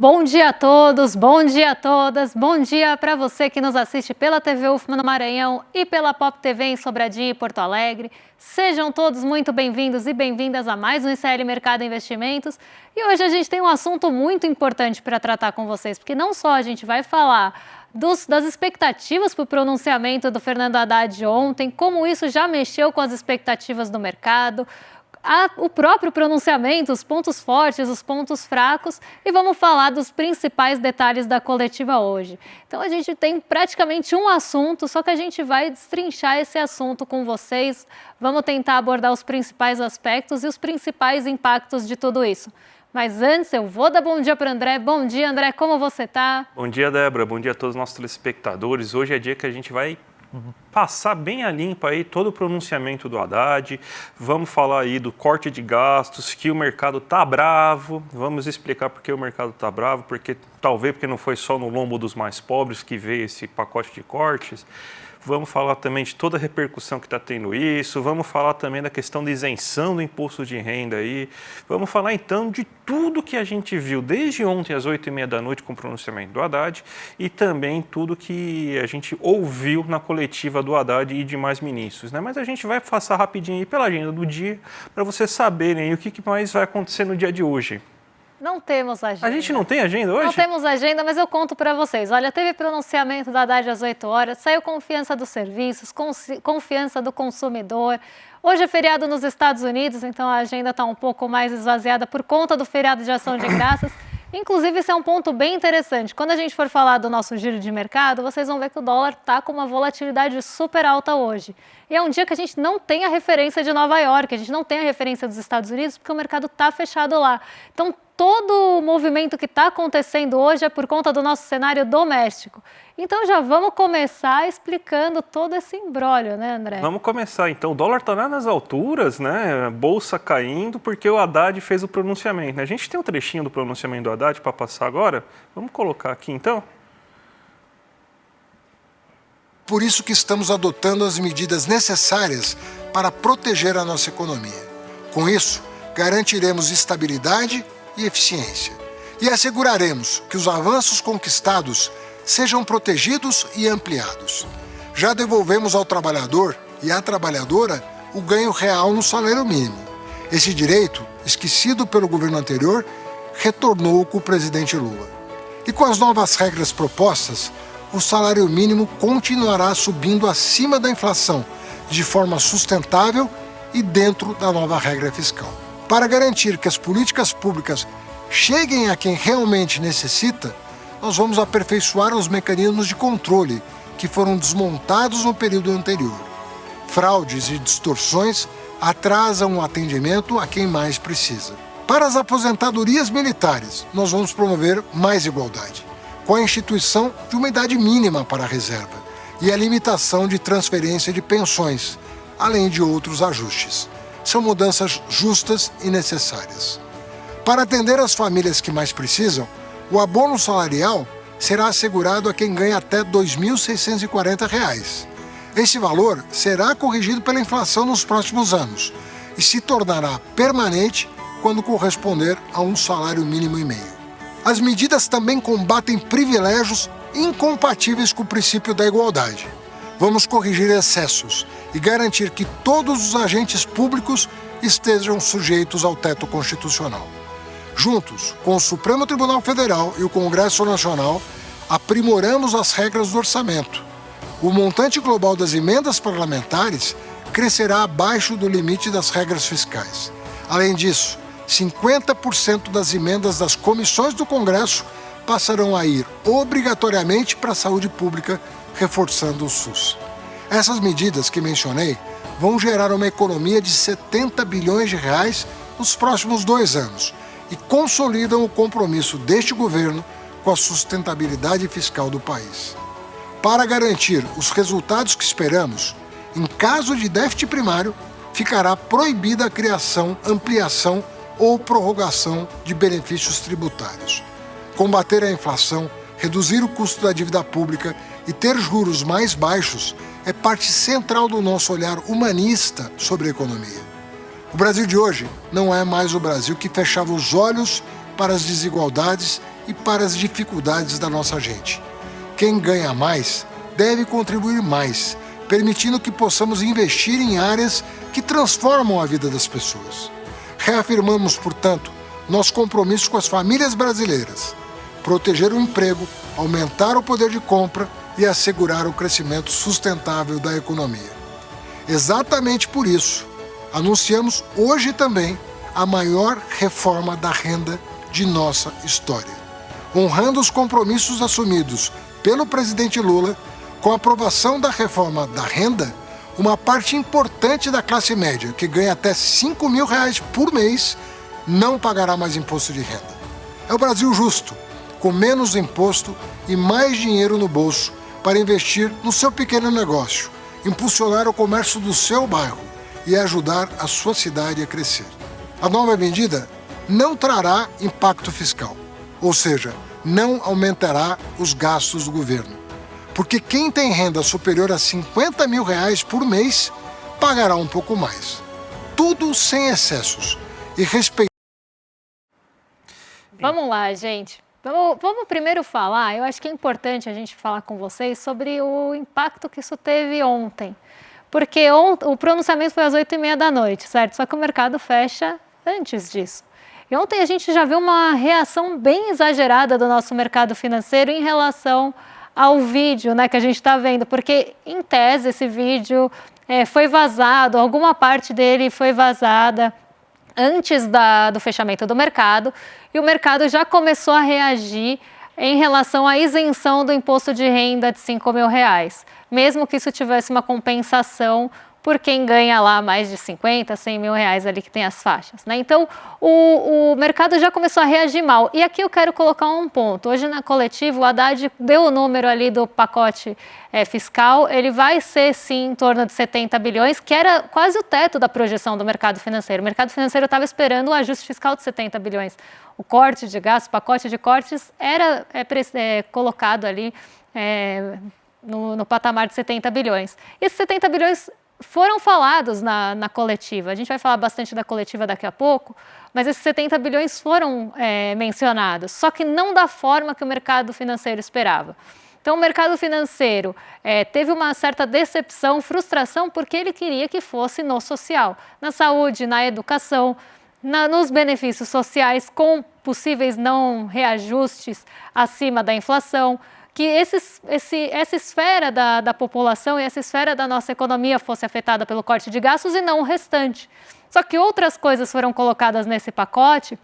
Bom dia a todos, bom dia a todas, bom dia para você que nos assiste pela TV UFMA no Maranhão e pela Pop TV em Sobradinho e Porto Alegre. Sejam todos muito bem-vindos e bem-vindas a mais um ICL Mercado Investimentos. E hoje a gente tem um assunto muito importante para tratar com vocês, porque não só a gente vai falar das expectativas para o pronunciamento do Fernando Haddad ontem, como isso já mexeu com as expectativas do mercado, o próprio pronunciamento, os pontos fortes, os pontos fracos, e vamos falar dos principais detalhes da coletiva hoje. Então a gente tem praticamente um assunto, só que a gente vai destrinchar esse assunto com vocês, vamos tentar abordar os principais aspectos e os principais impactos de tudo isso. Mas antes eu vou dar bom dia para o André. Bom dia, André, como você está? Bom dia, Débora, bom dia a todos os nossos telespectadores. Hoje é dia que a gente vai passar bem a limpa aí todo o pronunciamento do Haddad, vamos falar aí do corte de gastos, que o mercado tá bravo, vamos explicar por que o mercado tá bravo, talvez porque não foi só no lombo dos mais pobres que veio esse pacote de cortes. Vamos falar também de toda a repercussão que está tendo isso, vamos falar também da questão da isenção do imposto de renda aí, vamos falar então de tudo que a gente viu desde ontem às 8h30 da noite com o pronunciamento do Haddad e também tudo que a gente ouviu na coletiva do Haddad e demais ministros, né? Mas a gente vai passar rapidinho aí pela agenda do dia para vocês saberem o que mais vai acontecer no dia de hoje. Não temos agenda. A gente não tem agenda hoje? Não temos agenda, mas eu conto para vocês. Olha, teve pronunciamento da Haddad às 8 horas, saiu confiança dos serviços, confiança do consumidor. Hoje é feriado nos Estados Unidos, então a agenda está um pouco mais esvaziada por conta do feriado de Ação de Graças. Inclusive, esse é um ponto bem interessante. Quando a gente for falar do nosso giro de mercado, vocês vão ver que o dólar está com uma volatilidade super alta hoje. E é um dia que a gente não tem a referência de Nova York, a gente não tem a referência dos Estados Unidos, porque o mercado está fechado lá. Então, todo o movimento que está acontecendo hoje é por conta do nosso cenário doméstico. Então, já vamos começar explicando todo esse imbróglio, né, André? Vamos começar, então. O dólar está lá nas alturas, né? Bolsa caindo, porque o Haddad fez o pronunciamento, né? A gente tem um trechinho do pronunciamento do Haddad para passar agora. Vamos colocar aqui, então. Por isso que estamos adotando as medidas necessárias para proteger a nossa economia. Com isso, garantiremos estabilidade e eficiência. E asseguraremos que os avanços conquistados sejam protegidos e ampliados. Já devolvemos ao trabalhador e à trabalhadora o ganho real no salário mínimo. Esse direito, esquecido pelo governo anterior, retornou com o presidente Lula. E com as novas regras propostas, o salário mínimo continuará subindo acima da inflação, de forma sustentável e dentro da nova regra fiscal. Para garantir que as políticas públicas cheguem a quem realmente necessita, nós vamos aperfeiçoar os mecanismos de controle que foram desmontados no período anterior. Fraudes e distorções atrasam o atendimento a quem mais precisa. Para as aposentadorias militares, nós vamos promover mais igualdade, com a instituição de uma idade mínima para a reserva e a limitação de transferência de pensões, além de outros ajustes. São mudanças justas e necessárias. Para atender as famílias que mais precisam, o abono salarial será assegurado a quem ganha até R$ 2.640. Esse valor será corrigido pela inflação nos próximos anos e se tornará permanente quando corresponder a um salário mínimo e meio. As medidas também combatem privilégios incompatíveis com o princípio da igualdade. Vamos corrigir excessos e garantir que todos os agentes públicos estejam sujeitos ao teto constitucional. Juntos, com o Supremo Tribunal Federal e o Congresso Nacional, aprimoramos as regras do orçamento. O montante global das emendas parlamentares crescerá abaixo do limite das regras fiscais. Além disso, 50% das emendas das comissões do Congresso passarão a ir obrigatoriamente para a saúde pública, reforçando o SUS. Essas medidas que mencionei vão gerar uma economia de 70 bilhões de reais nos próximos 2 anos e consolidam o compromisso deste governo com a sustentabilidade fiscal do país. Para garantir os resultados que esperamos, em caso de déficit primário, ficará proibida a criação, ampliação ou prorrogação de benefícios tributários. Combater a inflação, reduzir o custo da dívida pública e ter juros mais baixos é parte central do nosso olhar humanista sobre a economia. O Brasil de hoje não é mais o Brasil que fechava os olhos para as desigualdades e para as dificuldades da nossa gente. Quem ganha mais deve contribuir mais, permitindo que possamos investir em áreas que transformam a vida das pessoas. Reafirmamos, portanto, nosso compromisso com as famílias brasileiras, proteger o emprego, aumentar o poder de compra e assegurar o crescimento sustentável da economia. Exatamente por isso, anunciamos hoje também a maior reforma da renda de nossa história, honrando os compromissos assumidos pelo presidente Lula. Com a aprovação da reforma da renda, uma parte importante da classe média, que ganha até R$5.000 por mês, não pagará mais imposto de renda. É o Brasil justo, com menos imposto e mais dinheiro no bolso para investir no seu pequeno negócio, impulsionar o comércio do seu bairro e ajudar a sua cidade a crescer. A nova medida não trará impacto fiscal, ou seja, não aumentará os gastos do governo. Porque quem tem renda superior a R$50.000 por mês pagará um pouco mais. Tudo sem excessos e respeitando. Vamos lá, gente. Vamos primeiro falar, eu acho que é importante a gente falar com vocês sobre o impacto que isso teve ontem. Porque o pronunciamento foi às 8h30 da noite, certo? Só que o mercado fecha antes disso. E ontem a gente já viu uma reação bem exagerada do nosso mercado financeiro em relação ao vídeo, né, que a gente está vendo, porque em tese esse vídeo foi vazado, alguma parte dele foi vazada antes do fechamento do mercado, e o mercado já começou a reagir em relação à isenção do imposto de renda de R$5.000, mesmo que isso tivesse uma compensação por quem ganha lá mais de 50, 100 mil reais ali que tem as faixas, né? Então, o mercado já começou a reagir mal. E aqui eu quero colocar um ponto. Hoje na coletiva, o Haddad deu o número ali do pacote fiscal. Ele vai ser, sim, em torno de 70 bilhões, que era quase o teto da projeção do mercado financeiro. O mercado financeiro estava esperando o ajuste fiscal de 70 bilhões. O corte de gastos, o pacote de cortes era colocado ali no patamar de 70 bilhões. E esses 70 bilhões foram falados na coletiva. A gente vai falar bastante da coletiva daqui a pouco, mas esses 70 bilhões foram mencionados, só que não da forma que o mercado financeiro esperava. Então, o mercado financeiro teve uma certa decepção, frustração, porque ele queria que fosse no social, na saúde, na educação, nos benefícios sociais, com possíveis não reajustes acima da inflação, que essa esfera da população e essa esfera da nossa economia fosse afetada pelo corte de gastos e não o restante. Só que outras coisas foram colocadas nesse pacote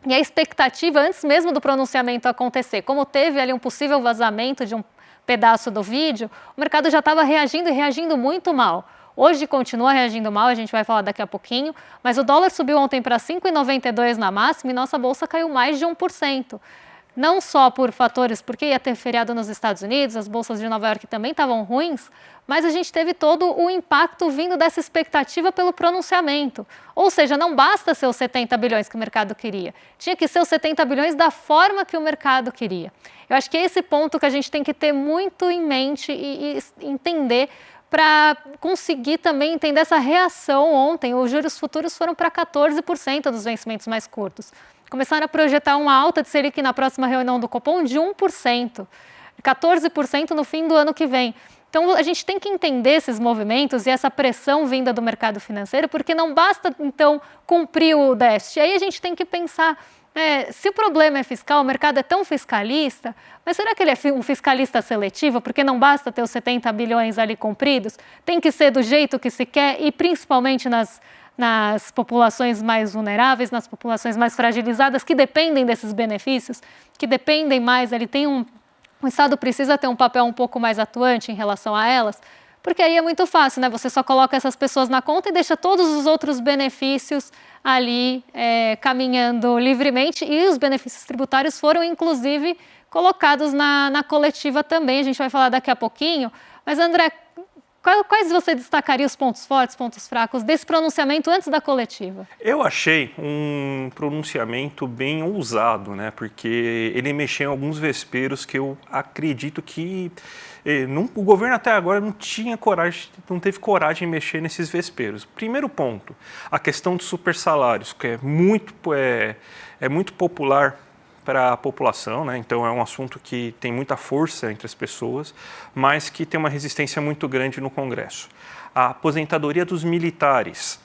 e a expectativa, antes mesmo do pronunciamento acontecer, como teve ali um possível vazamento de um pedaço do vídeo, o mercado já estava reagindo e reagindo muito mal. Hoje continua reagindo mal, a gente vai falar daqui a pouquinho, mas o dólar subiu ontem para 5,92 na máxima e nossa bolsa caiu mais de 1%. Não só por fatores, porque ia ter feriado nos Estados Unidos, as bolsas de Nova York também estavam ruins, mas a gente teve todo o impacto vindo dessa expectativa pelo pronunciamento. Ou seja, não basta ser os 70 bilhões que o mercado queria, tinha que ser os 70 bilhões da forma que o mercado queria. Eu acho que é esse ponto que a gente tem que ter muito em mente e entender para conseguir também entender essa reação ontem. Os juros futuros foram para 14% dos vencimentos mais curtos. Começaram a projetar uma alta de Selic na próxima reunião do Copom de 1%, 14% no fim do ano que vem. Então, a gente tem que entender esses movimentos e essa pressão vinda do mercado financeiro, porque não basta, então, cumprir o déficit. Aí a gente tem que pensar, se o problema é fiscal, o mercado é tão fiscalista, mas será que ele é um fiscalista seletivo? Porque não basta ter os 70 bilhões ali cumpridos, tem que ser do jeito que se quer e principalmente nas populações mais vulneráveis, nas populações mais fragilizadas, que dependem desses benefícios, que dependem mais, o Estado precisa ter um papel um pouco mais atuante em relação a elas, porque aí é muito fácil, né? Você só coloca essas pessoas na conta e deixa todos os outros benefícios ali caminhando livremente, e os benefícios tributários foram, inclusive, colocados na coletiva também, a gente vai falar daqui a pouquinho, mas André, quais você destacaria os pontos fortes, pontos fracos desse pronunciamento antes da coletiva? Eu achei um pronunciamento bem ousado, né? Porque ele mexeu em alguns vesperos que eu acredito que o governo até agora não teve coragem de mexer nesses vesperos. Primeiro ponto, a questão dos supersalários, que é muito popular para a população, né? Então é um assunto que tem muita força entre as pessoas, mas que tem uma resistência muito grande no Congresso. A aposentadoria dos militares,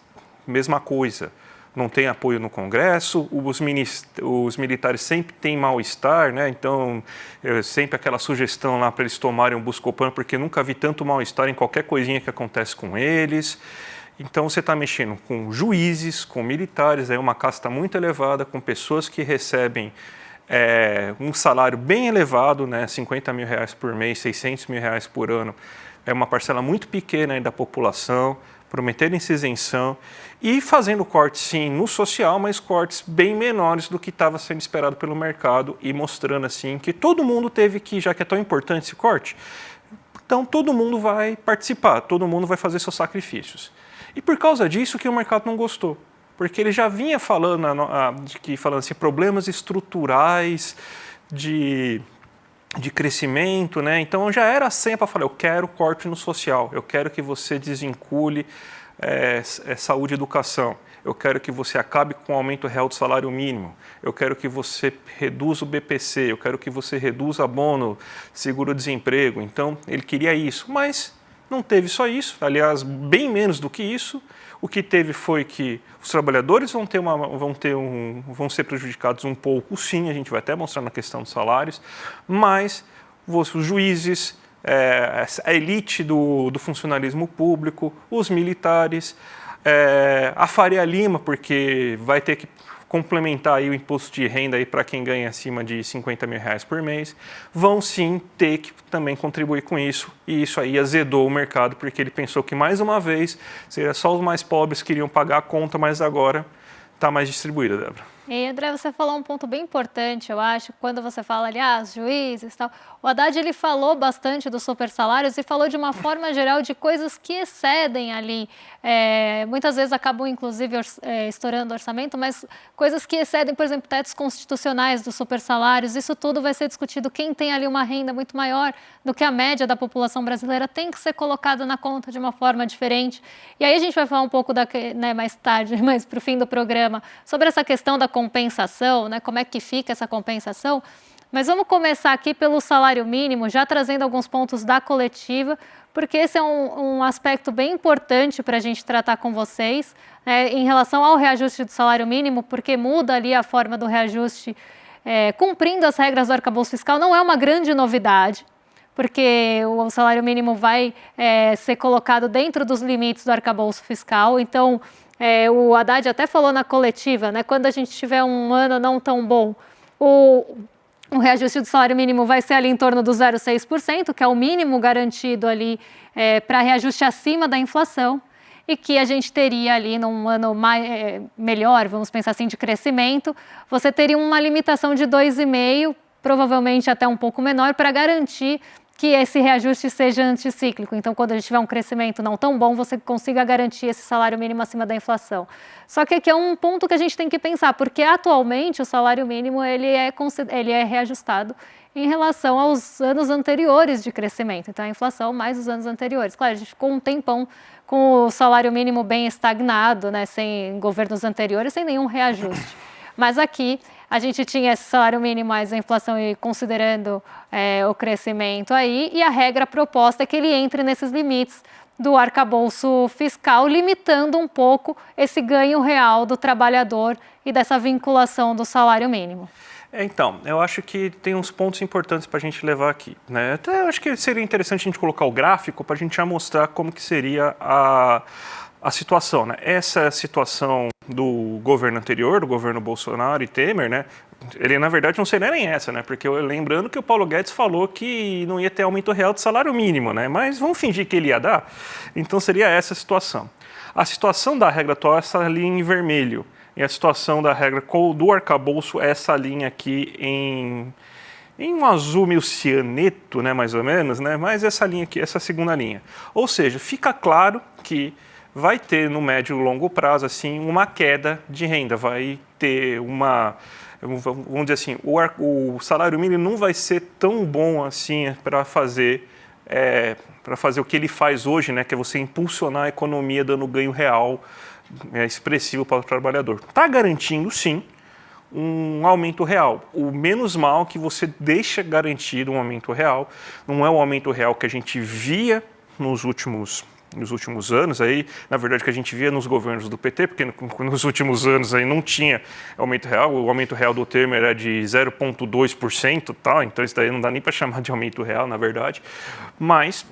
mesma coisa, não tem apoio no Congresso, os militares sempre têm mal-estar, né? Então sempre aquela sugestão lá para eles tomarem um Buscopan, porque nunca vi tanto mal-estar em qualquer coisinha que acontece com eles. Então você está mexendo com juízes, com militares, é uma casta muito elevada, com pessoas que recebem um salário bem elevado, né, 50 mil reais por mês, 600 mil reais por ano. É uma parcela muito pequena aí da população, prometendo essa isenção e fazendo cortes sim no social, mas cortes bem menores do que estava sendo esperado pelo mercado e mostrando assim que todo mundo teve que, já que é tão importante esse corte, então todo mundo vai participar, todo mundo vai fazer seus sacrifícios. E por causa disso que o mercado não gostou, porque ele já vinha falando assim, problemas estruturais de crescimento, né? Então já era a senha para falar, eu quero corte no social, eu quero que você desvincule saúde e educação, eu quero que você acabe com o aumento real do salário mínimo, eu quero que você reduza o BPC, eu quero que você reduza abono, seguro-desemprego. Então ele queria isso, mas não teve só isso, aliás, bem menos do que isso. O que teve foi que os trabalhadores vão ser prejudicados um pouco, sim, a gente vai até mostrar na questão dos salários, mas os juízes, a elite do funcionalismo público, os militares, a Faria Lima, porque vai ter que complementar aí o imposto de renda para quem ganha acima de 50 mil reais por mês, vão sim ter que também contribuir com isso, e isso aí azedou o mercado, porque ele pensou que mais uma vez seria só os mais pobres que iriam pagar a conta, mas agora está mais distribuída, Débora. E, André, você falou um ponto bem importante, eu acho, quando você fala ali, os juízes e tal. O Haddad, ele falou bastante dos supersalários e falou de uma forma geral de coisas que excedem ali. Muitas vezes acabam, inclusive, estourando orçamento, mas coisas que excedem, por exemplo, tetos constitucionais dos supersalários. Isso tudo vai ser discutido. Quem tem ali uma renda muito maior do que a média da população brasileira tem que ser colocado na conta de uma forma diferente. E aí a gente vai falar um pouco mais tarde, mais para o fim do programa, sobre essa questão da compensação, né? Como é que fica essa compensação? Mas vamos começar aqui pelo salário mínimo, já trazendo alguns pontos da coletiva, porque esse é um aspecto bem importante para a gente tratar com vocês, né, em relação ao reajuste do salário mínimo, porque muda ali a forma do reajuste, cumprindo as regras do arcabouço fiscal. Não é uma grande novidade, porque o salário mínimo vai ser colocado dentro dos limites do arcabouço fiscal. Então, o Haddad até falou na coletiva, né, quando a gente tiver um ano não tão bom, o reajuste do salário mínimo vai ser ali em torno do 0,6%, que é o mínimo garantido ali para reajuste acima da inflação, e que a gente teria ali num ano melhor, vamos pensar assim, de crescimento, você teria uma limitação de 2,5%, provavelmente até um pouco menor, para garantir que esse reajuste seja anticíclico. Então, quando a gente tiver um crescimento não tão bom, você consiga garantir esse salário mínimo acima da inflação. Só que aqui é um ponto que a gente tem que pensar, porque atualmente o salário mínimo ele é reajustado em relação aos anos anteriores de crescimento. Então, a inflação mais os anos anteriores. Claro, a gente ficou um tempão com o salário mínimo bem estagnado, né, sem governos anteriores, sem nenhum reajuste. Mas aqui a gente tinha esse salário mínimo mais a inflação e considerando o crescimento aí, e a regra proposta é que ele entre nesses limites do arcabouço fiscal, limitando um pouco esse ganho real do trabalhador e dessa vinculação do salário mínimo. Então, eu acho que tem uns pontos importantes para a gente levar aqui, né? Até eu acho que seria interessante a gente colocar o gráfico para a gente já mostrar como que seria a situação, né? Essa situação do governo anterior, do governo Bolsonaro e Temer, né? Ele, na verdade, não seria nem essa, né? Porque lembrando que o Paulo Guedes falou que não ia ter aumento real do salário mínimo, né? Mas vamos fingir que ele ia dar. Então, seria essa a situação. A situação da regra atual é essa linha em vermelho. E a situação da regra do arcabouço é essa linha aqui em um azul meio cianeto, né? Mais ou menos, né? Mas essa linha aqui, essa segunda linha. Ou seja, fica claro que vai ter no médio e longo prazo assim uma queda de renda, vai ter vamos dizer assim, o salário mínimo não vai ser tão bom assim para fazer o que ele faz hoje, né, que é você impulsionar a economia dando ganho real expressivo para o trabalhador. Está garantindo sim um aumento real. O menos mal que você deixa garantido um aumento real, não é o aumento real que a gente via nos últimos anos, aí, na verdade, que a gente via nos governos do PT, porque nos últimos anos aí não tinha aumento real, o aumento real do Temer era de 0,2%, tá? Então isso daí não dá nem para chamar de aumento real, na verdade, mas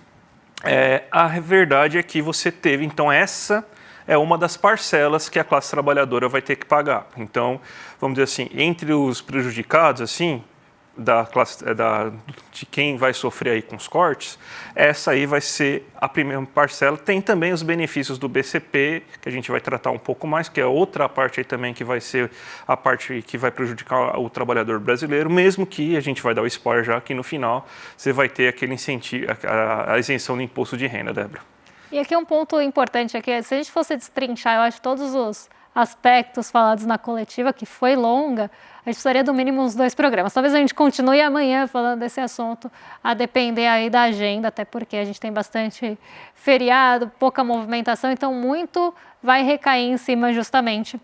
a verdade é que você teve, então essa é uma das parcelas que a classe trabalhadora vai ter que pagar. Então, vamos dizer assim, entre os prejudicados, assim, de quem vai sofrer aí com os cortes, essa aí vai ser a primeira parcela. Tem também os benefícios do BCP, que a gente vai tratar um pouco mais, que é outra parte aí também que vai ser a parte que vai prejudicar o trabalhador brasileiro, mesmo que a gente vai dar o spoiler já que no final você vai ter aquele incentivo, a isenção do imposto de renda, Débora. E aqui um ponto importante, aqui, se a gente fosse destrinchar, eu acho, todos os aspectos falados na coletiva, que foi longa, a gente precisaria do mínimo uns 2 programas. Talvez a gente continue amanhã falando desse assunto, a depender aí da agenda, até porque a gente tem bastante feriado, pouca movimentação, então muito vai recair em cima justamente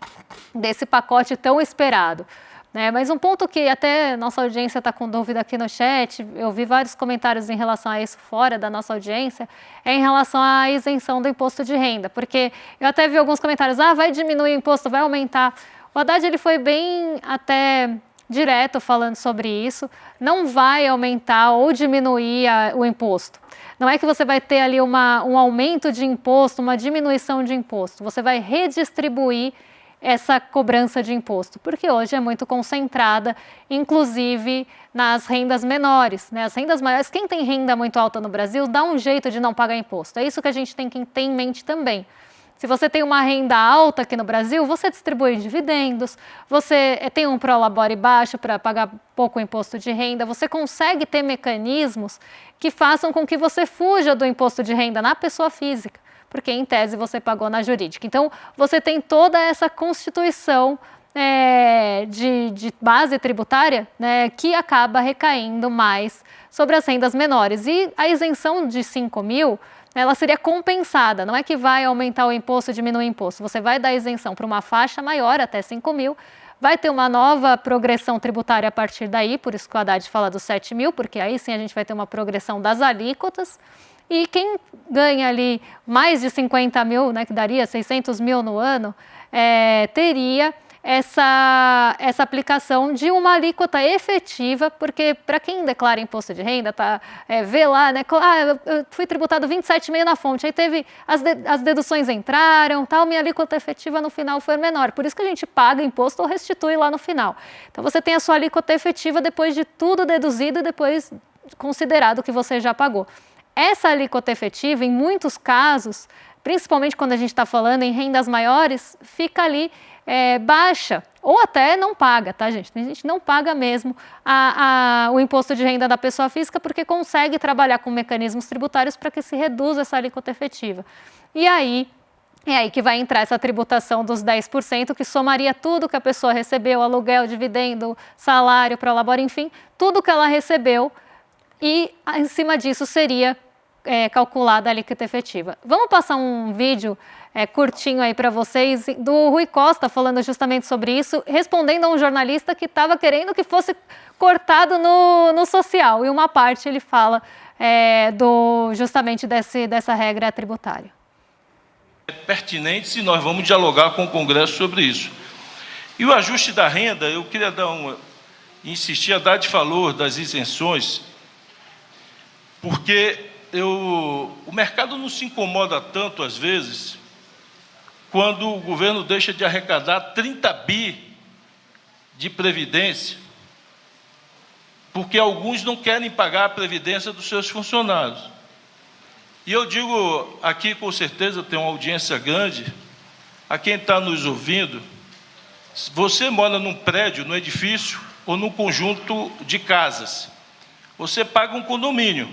desse pacote tão esperado. Mas um ponto que até nossa audiência está com dúvida aqui no chat, eu vi vários comentários em relação a isso fora da nossa audiência, é em relação à isenção do imposto de renda, porque eu até vi alguns comentários, vai diminuir o imposto, vai aumentar. O Haddad ele foi bem até direto falando sobre isso, não vai aumentar ou diminuir o imposto. Não é que você vai ter ali um aumento de imposto, uma diminuição de imposto, você vai redistribuir essa cobrança de imposto, porque hoje é muito concentrada, inclusive nas rendas menores, As rendas maiores, quem tem renda muito alta no Brasil, dá um jeito de não pagar imposto. É isso que a gente tem que ter em mente também. Se você tem uma renda alta aqui no Brasil, você distribui dividendos, você tem um prolabore baixo para pagar pouco imposto de renda, você consegue ter mecanismos que façam com que você fuja do imposto de renda na pessoa física, porque em tese você pagou na jurídica. Então, você tem toda essa constituição de base tributária, que acaba recaindo mais sobre as rendas menores. E a isenção de 5 mil, ela seria compensada, não é que vai aumentar o imposto, diminuir o imposto. Você vai dar isenção para uma faixa maior, até 5 mil, vai ter uma nova progressão tributária a partir daí, por isso que o Haddad fala dos 7 mil, porque aí sim a gente vai ter uma progressão das alíquotas. E quem ganha ali mais de 50 mil, que daria 600 mil no ano, teria essa aplicação de uma alíquota efetiva, porque para quem declara imposto de renda, vê lá, eu fui tributado 27,5 na fonte, aí teve as deduções entraram, minha alíquota efetiva no final foi menor, por isso que a gente paga imposto ou restitui lá no final. Então você tem a sua alíquota efetiva depois de tudo deduzido e depois considerado que você já pagou. Essa alíquota efetiva, em muitos casos, principalmente quando a gente está falando em rendas maiores, fica ali baixa ou até não paga, tá, gente? Tem gente que não paga mesmo o imposto de renda da pessoa física porque consegue trabalhar com mecanismos tributários para que se reduza essa alíquota efetiva. E aí, é aí que vai entrar essa tributação dos 10%, que somaria tudo que a pessoa recebeu, aluguel, dividendo, salário, prolabore, enfim, tudo que ela recebeu, e em cima disso seria calculada a alíquota efetiva. Vamos passar um vídeo curtinho aí para vocês do Rui Costa falando justamente sobre isso, respondendo a um jornalista que estava querendo que fosse cortado no social, e uma parte ele fala justamente dessa regra tributária. É pertinente se nós vamos dialogar com o Congresso sobre isso. E o ajuste da renda, eu queria insistir, a Haddad falou das isenções, porque o mercado não se incomoda tanto, às vezes, quando o governo deixa de arrecadar 30 bi de previdência, porque alguns não querem pagar a previdência dos seus funcionários. E eu digo aqui, com certeza, tem uma audiência grande, a quem está nos ouvindo, você mora num prédio, num edifício ou num conjunto de casas, você paga um condomínio.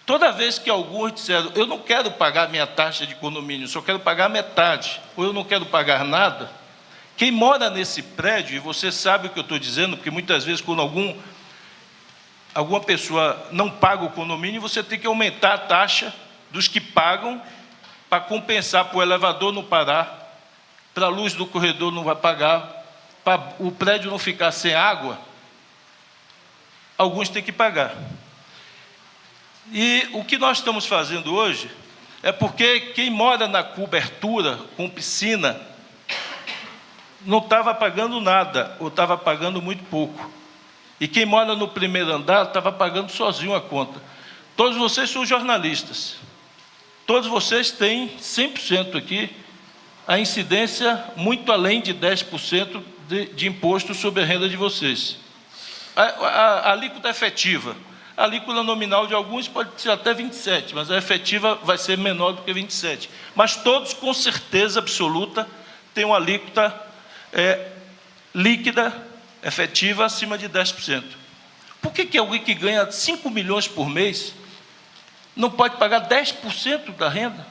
Toda vez que alguns disseram, eu não quero pagar minha taxa de condomínio, só quero pagar metade, ou eu não quero pagar nada, quem mora nesse prédio, e você sabe o que eu estou dizendo, porque muitas vezes quando alguma pessoa não paga o condomínio, você tem que aumentar a taxa dos que pagam para compensar, para o elevador não parar, para a luz do corredor não vai pagar, para o prédio não ficar sem água, alguns têm que pagar. E o que nós estamos fazendo hoje é porque quem mora na cobertura, com piscina, não estava pagando nada, ou estava pagando muito pouco. E quem mora no primeiro andar estava pagando sozinho a conta. Todos vocês são jornalistas. Todos vocês têm 100% aqui, a incidência muito além de 10% de imposto sobre a renda de vocês. A alíquota efetiva, a alíquota nominal de alguns pode ser até 27%, mas a efetiva vai ser menor do que 27%. Mas todos, com certeza absoluta, têm uma alíquota líquida, efetiva, acima de 10%. Por que alguém que ganha 5 milhões por mês não pode pagar 10% da renda?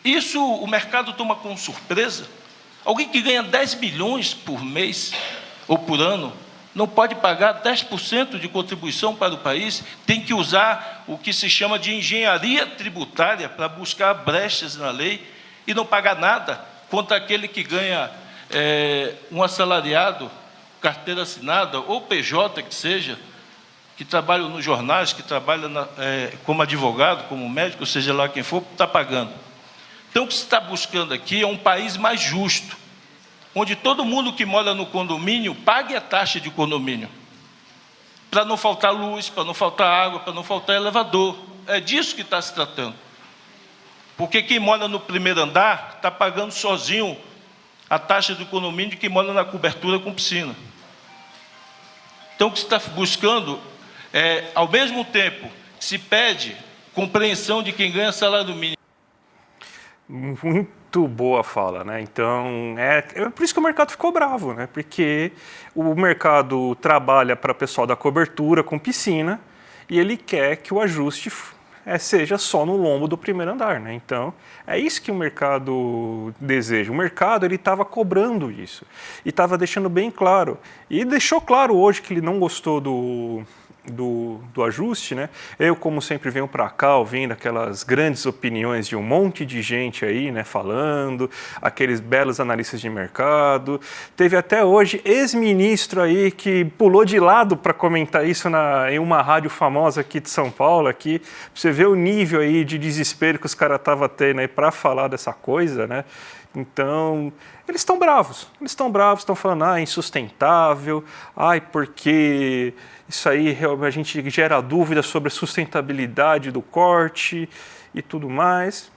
Isso o mercado toma com surpresa. Alguém que ganha 10 milhões por mês ou por ano não pode pagar 10% de contribuição para o país, tem que usar o que se chama de engenharia tributária para buscar brechas na lei e não pagar nada contra aquele que ganha um assalariado, carteira assinada, ou PJ que seja, que trabalha nos jornais, que trabalha como advogado, como médico, seja lá quem for, está pagando. Então, o que se está buscando aqui é um país mais justo, onde todo mundo que mora no condomínio pague a taxa de condomínio, para não faltar luz, para não faltar água, para não faltar elevador. É disso que está se tratando. Porque quem mora no primeiro andar está pagando sozinho a taxa do condomínio de quem mora na cobertura com piscina. Então, o que se está buscando é, ao mesmo tempo, se pede compreensão de quem ganha salário mínimo. Muito boa fala, né? Então, é por isso que o mercado ficou bravo, né? Porque o mercado trabalha para o pessoal da cobertura com piscina e ele quer que o ajuste seja só no lombo do primeiro andar, né? Então, é isso que o mercado deseja. O mercado, ele estava cobrando isso e estava deixando bem claro. E deixou claro hoje que ele não gostou do ajuste, né? Eu, como sempre, venho para cá ouvindo aquelas grandes opiniões de um monte de gente aí, né, falando, aqueles belos analistas de mercado. Teve até hoje ex-ministro aí que pulou de lado para comentar isso em uma rádio famosa aqui de São Paulo, aqui, pra você ver o nível aí de desespero que os caras estavam tendo aí para falar dessa coisa, né? Então, eles estão bravos, estão falando, insustentável, porque isso aí a gente gera dúvida sobre a sustentabilidade do corte e tudo mais.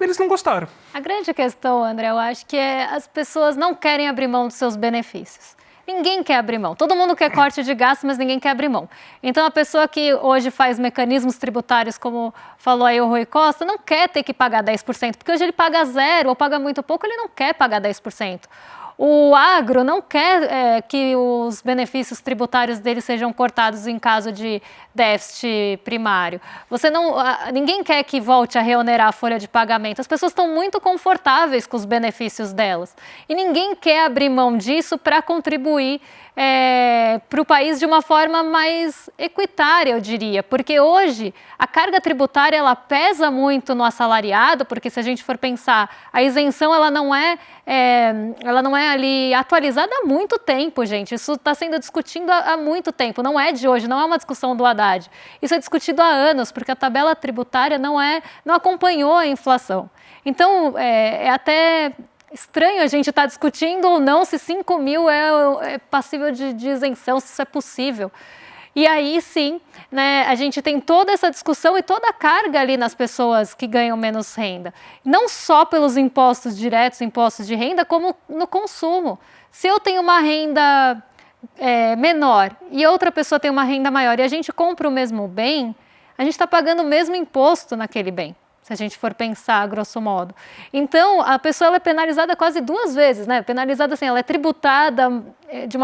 Eles não gostaram. A grande questão, André, eu acho que as pessoas não querem abrir mão dos seus benefícios. Ninguém quer abrir mão. Todo mundo quer corte de gasto, mas ninguém quer abrir mão. Então, a pessoa que hoje faz mecanismos tributários, como falou aí o Rui Costa, não quer ter que pagar 10%, porque hoje ele paga zero ou paga muito pouco, ele não quer pagar 10%. O agro não quer que os benefícios tributários dele sejam cortados em caso de déficit primário. Ninguém quer que volte a reonerar a folha de pagamento. As pessoas estão muito confortáveis com os benefícios delas. E ninguém quer abrir mão disso para contribuir para o país de uma forma mais equitária, eu diria. Porque hoje a carga tributária ela pesa muito no assalariado, porque se a gente for pensar, a isenção ela não é ali atualizada há muito tempo, gente. Isso está sendo discutido há muito tempo, não é de hoje, não é uma discussão do Haddad. Isso é discutido há anos, porque a tabela tributária não acompanhou a inflação. Então, é até estranho a gente estar discutindo ou não se 5 mil é passível de isenção, se isso é possível. E aí sim, né, a gente tem toda essa discussão e toda a carga ali nas pessoas que ganham menos renda. Não só pelos impostos diretos, impostos de renda, como no consumo. Se eu tenho uma renda menor e outra pessoa tem uma renda maior e a gente compra o mesmo bem, a gente está pagando o mesmo imposto naquele bem, se a gente for pensar, grosso modo. Então, a pessoa ela é penalizada quase 2 vezes, né? Penalizada assim, ela é tributada de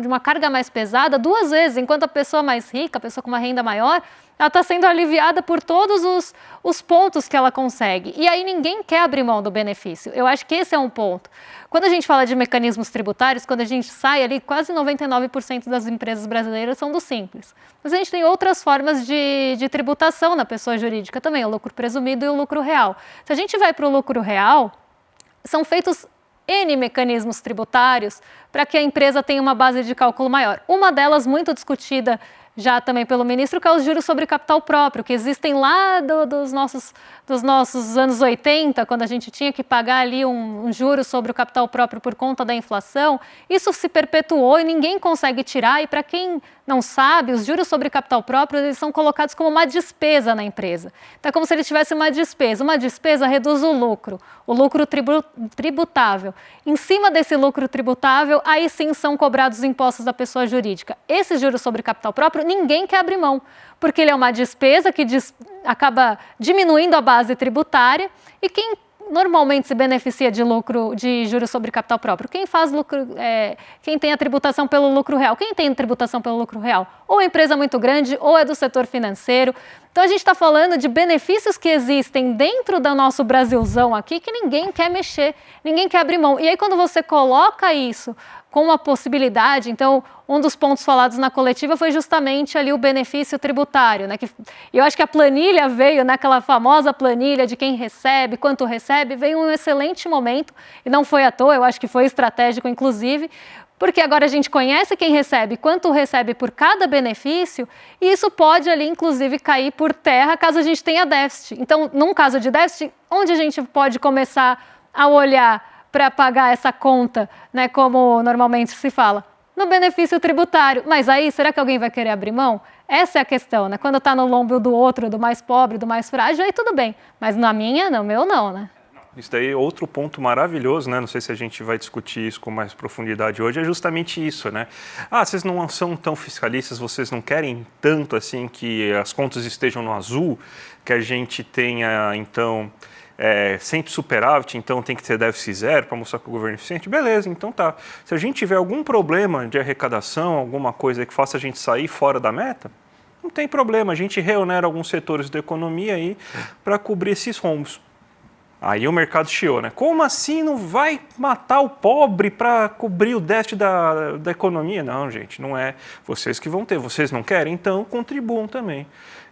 uma carga mais pesada 2 vezes, enquanto a pessoa mais rica, a pessoa com uma renda maior, ela está sendo aliviada por todos os pontos que ela consegue. E aí ninguém quer abrir mão do benefício. Eu acho que esse é um ponto. Quando a gente fala de mecanismos tributários, quando a gente sai ali, quase 99% das empresas brasileiras são do Simples. Mas a gente tem outras formas de tributação na pessoa jurídica também, o lucro presumido e o lucro real. Se a gente vai para o lucro real, são feitos N mecanismos tributários para que a empresa tenha uma base de cálculo maior. Uma delas muito discutida já também pelo ministro, que é os juros sobre capital próprio, que existem lá dos nossos anos 80, quando a gente tinha que pagar ali um juro sobre o capital próprio por conta da inflação. Isso se perpetuou e ninguém consegue tirar, e para quem não sabe, os juros sobre capital próprio, eles são colocados como uma despesa na empresa. Então é como se ele tivesse uma despesa. Uma despesa reduz o lucro tributável. Em cima desse lucro tributável, aí sim são cobrados os impostos da pessoa jurídica. Esses juros sobre capital próprio, ninguém quer abrir mão, porque ele é uma despesa que acaba diminuindo a base tributária, e quem normalmente se beneficia de juros sobre capital próprio? Quem faz lucro, quem tem a tributação pelo lucro real. Quem tem tributação pelo lucro real? Ou é empresa muito grande, ou é do setor financeiro. Então a gente está falando de benefícios que existem dentro do nosso Brasilzão aqui, que ninguém quer mexer, ninguém quer abrir mão. E aí quando você coloca isso com uma possibilidade, então um dos pontos falados na coletiva foi justamente ali o benefício tributário, né? Eu acho que a planilha veio, naquela famosa planilha de quem recebe, quanto recebe, veio um excelente momento, e não foi à toa, eu acho que foi estratégico inclusive, porque agora a gente conhece quem recebe, quanto recebe por cada benefício, e isso pode ali inclusive cair por terra caso a gente tenha déficit. Então, num caso de déficit, onde a gente pode começar a olhar para pagar essa conta, né, como normalmente se fala? No benefício tributário. Mas aí, será que alguém vai querer abrir mão? Essa é a questão, né? Quando está no lombo do outro, do mais pobre, do mais frágil, aí tudo bem. Mas no meu não, né? Isso daí é outro ponto maravilhoso, né? Não sei se a gente vai discutir isso com mais profundidade hoje, é justamente isso, né? Vocês não são tão fiscalistas, vocês não querem tanto assim que as contas estejam no azul, que a gente tenha, então, sempre superávit, então tem que ter déficit zero para mostrar que o governo é eficiente. Beleza, então tá. Se a gente tiver algum problema de arrecadação, alguma coisa que faça a gente sair fora da meta, não tem problema, a gente reonera alguns setores da economia aí para cobrir esses rombos. Aí o mercado chiou, né? Como assim não vai matar o pobre para cobrir o déficit da economia? Não, gente, não é vocês que vão ter. Vocês não querem? Então contribuam também.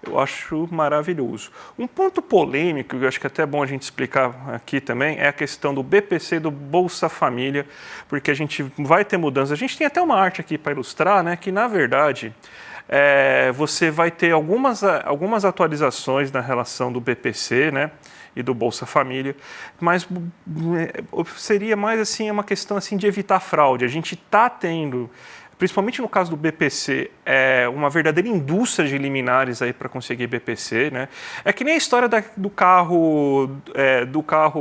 Eu acho maravilhoso. Um ponto polêmico, que eu acho que é até bom a gente explicar aqui também, é a questão do BPC, do Bolsa Família, porque a gente vai ter mudanças. A gente tem até uma arte aqui para ilustrar, né? Que na verdade você vai ter algumas atualizações na relação do BPC, né? E do Bolsa Família, mas seria mais assim uma questão assim de evitar fraude. A gente está tendo, principalmente no caso do BPC, uma verdadeira indústria de liminares aí para conseguir BPC, né? É que nem a história do carro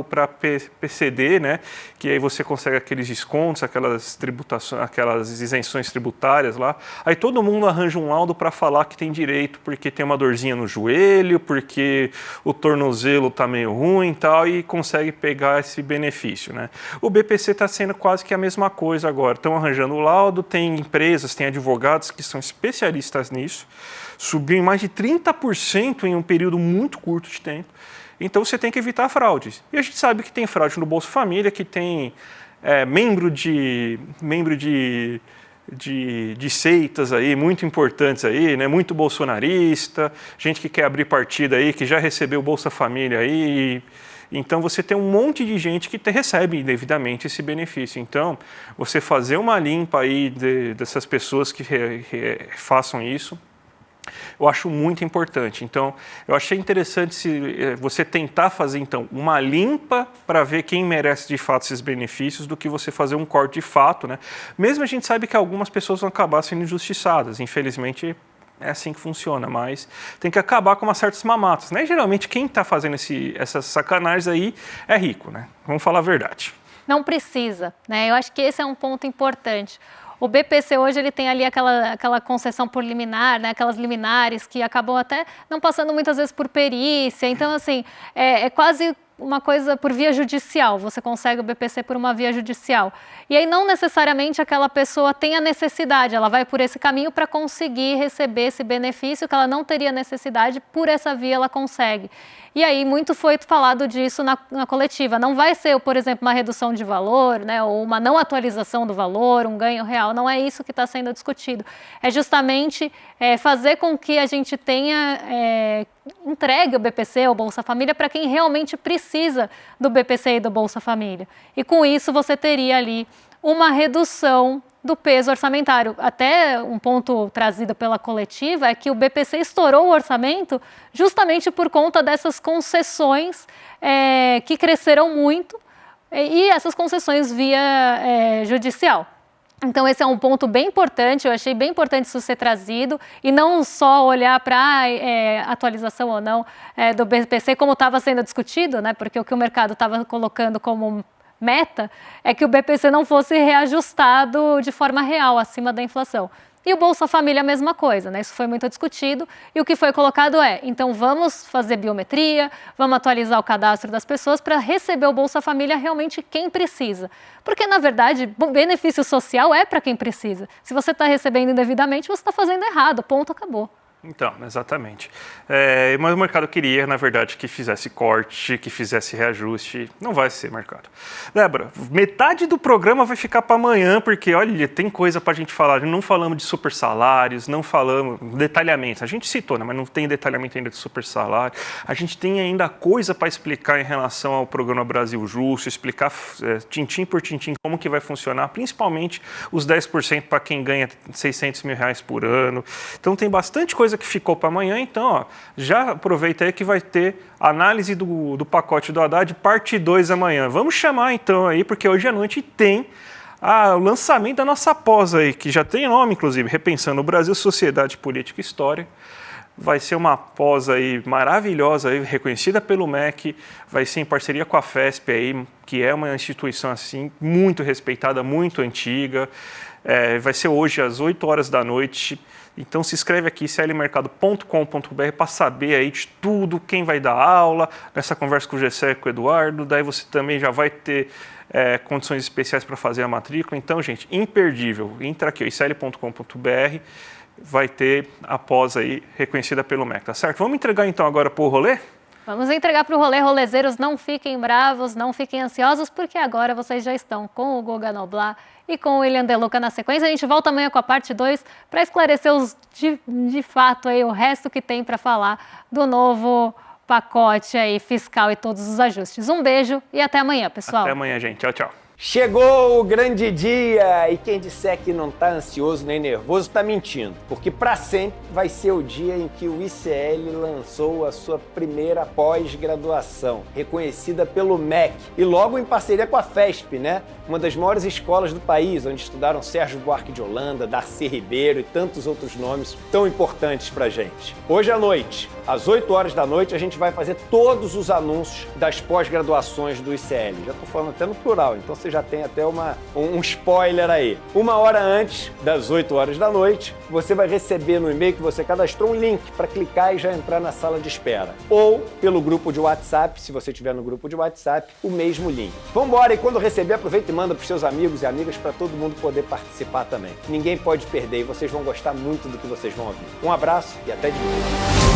para PCD, né? Que aí você consegue aqueles descontos, aquelas tributações, aquelas isenções tributárias lá. Aí todo mundo arranja um laudo para falar que tem direito, porque tem uma dorzinha no joelho, porque o tornozelo está meio ruim e tal, e consegue pegar esse benefício, né? O BPC está sendo quase que a mesma coisa agora. Estão arranjando o laudo, tem empresas, tem advogados que são especialistas nisso, subiu em mais de 30% em um período muito curto de tempo. Então você tem que evitar fraudes. E a gente sabe que tem fraude no Bolsa Família, que tem membro de seitas aí muito importantes aí, né? Muito bolsonarista, gente que quer abrir partida aí, que já recebeu o Bolsa Família aí. Então você tem um monte de gente que recebe indevidamente esse benefício. Então você fazer uma limpa aí dessas pessoas que façam isso, eu acho muito importante. Então, eu achei interessante você tentar fazer, então, uma limpa para ver quem merece de fato esses benefícios do que você fazer um corte de fato, né? Mesmo a gente sabe que algumas pessoas vão acabar sendo injustiçadas. Infelizmente, é assim que funciona, mas tem que acabar com umas certas mamatas, né? E, geralmente, quem está fazendo essas sacanagens aí é rico, né? Vamos falar a verdade. Não precisa, né? Eu acho que esse é um ponto importante. O BPC hoje ele tem ali aquela concessão por liminar, né? Aquelas liminares que acabam até não passando muitas vezes por perícia. Então, assim, é quase uma coisa por via judicial. Você consegue o BPC por uma via judicial. E aí não necessariamente aquela pessoa tem a necessidade, ela vai por esse caminho para conseguir receber esse benefício que ela não teria necessidade, por essa via ela consegue. E aí muito foi falado disso na coletiva. Não vai ser, por exemplo, uma redução de valor, né, ou uma não atualização do valor, um ganho real. Não é isso que está sendo discutido. É justamente fazer com que a gente tenha entregue o BPC ou Bolsa Família para quem realmente precisa do BPC e do Bolsa Família. E com isso você teria ali uma redução do peso orçamentário. Até um ponto trazido pela coletiva é que o BPC estourou o orçamento justamente por conta dessas concessões que cresceram muito e essas concessões via judicial. Então esse é um ponto bem importante, eu achei bem importante isso ser trazido e não só olhar para a atualização ou não do BPC como estava sendo discutido, né? Porque o que o mercado estava colocando como meta é que o BPC não fosse reajustado de forma real, acima da inflação. E o Bolsa Família a mesma coisa, né? Isso foi muito discutido e o que foi colocado então vamos fazer biometria, vamos atualizar o cadastro das pessoas para receber o Bolsa Família realmente quem precisa. Porque, na verdade, benefício social é para quem precisa. Se você está recebendo indevidamente, você está fazendo errado, ponto, acabou. Então, exatamente. Mas o mercado queria, na verdade, que fizesse corte, que fizesse reajuste. Não vai ser mercado. Débora, metade do programa vai ficar para amanhã, porque, olha, tem coisa para a gente falar. Não falamos de super salários, não falamos detalhamento. A gente citou, né, mas não tem detalhamento ainda de super salário. A gente tem ainda coisa para explicar em relação ao programa Brasil Justo, explicar tintim por tintim como que vai funcionar, principalmente os 10% para quem ganha R$600 mil por ano. Então, tem bastante coisa que ficou para amanhã, então já aproveita aí que vai ter análise do pacote do Haddad, parte 2 amanhã. Vamos chamar então aí, porque hoje à noite tem o lançamento da nossa pós aí, que já tem nome, inclusive, Repensando o Brasil, Sociedade, Política e História. Vai ser uma pós aí maravilhosa, aí, reconhecida pelo MEC, vai ser em parceria com a FESP, aí, que é uma instituição assim, muito respeitada, muito antiga. Vai ser hoje às 8 horas da noite. Então se inscreve aqui, clmercado.com.br, para saber aí de tudo, quem vai dar aula, nessa conversa com o Gessé e com o Eduardo. Daí você também já vai ter condições especiais para fazer a matrícula. Então, gente, imperdível. Entra aqui, icl.com.br, vai ter a pós aí reconhecida pelo MEC, tá certo? Vamos entregar então agora para o rolê? Vamos entregar para o rolê. Rolezeiros, não fiquem bravos, não fiquem ansiosos, porque agora vocês já estão com o Guga Noblar e com o William De Luca na sequência. A gente volta amanhã com a parte 2 para esclarecer de fato aí, o resto que tem para falar do novo pacote aí, fiscal e todos os ajustes. Um beijo e até amanhã, pessoal. Até amanhã, gente. Tchau, tchau. Chegou o grande dia e quem disser que não está ansioso nem nervoso está mentindo, porque para sempre vai ser o dia em que o ICL lançou a sua primeira pós-graduação, reconhecida pelo MEC e logo em parceria com a FESP, né? Uma das maiores escolas do país, onde estudaram Sérgio Buarque de Holanda, Darcy Ribeiro e tantos outros nomes tão importantes pra gente. Hoje à noite, às 8 horas da noite, a gente vai fazer todos os anúncios das pós-graduações do ICL. Já tô falando até no plural, então você já tem até um spoiler aí. 1 hora antes das 8 horas da noite, você vai receber no e-mail que você cadastrou um link para clicar e já entrar na sala de espera. Ou pelo grupo de WhatsApp, se você estiver no grupo de WhatsApp, o mesmo link. Vambora, e quando receber, aproveita e manda para os seus amigos e amigas para todo mundo poder participar também. Ninguém pode perder e vocês vão gostar muito do que vocês vão ouvir. Um abraço e até de novo.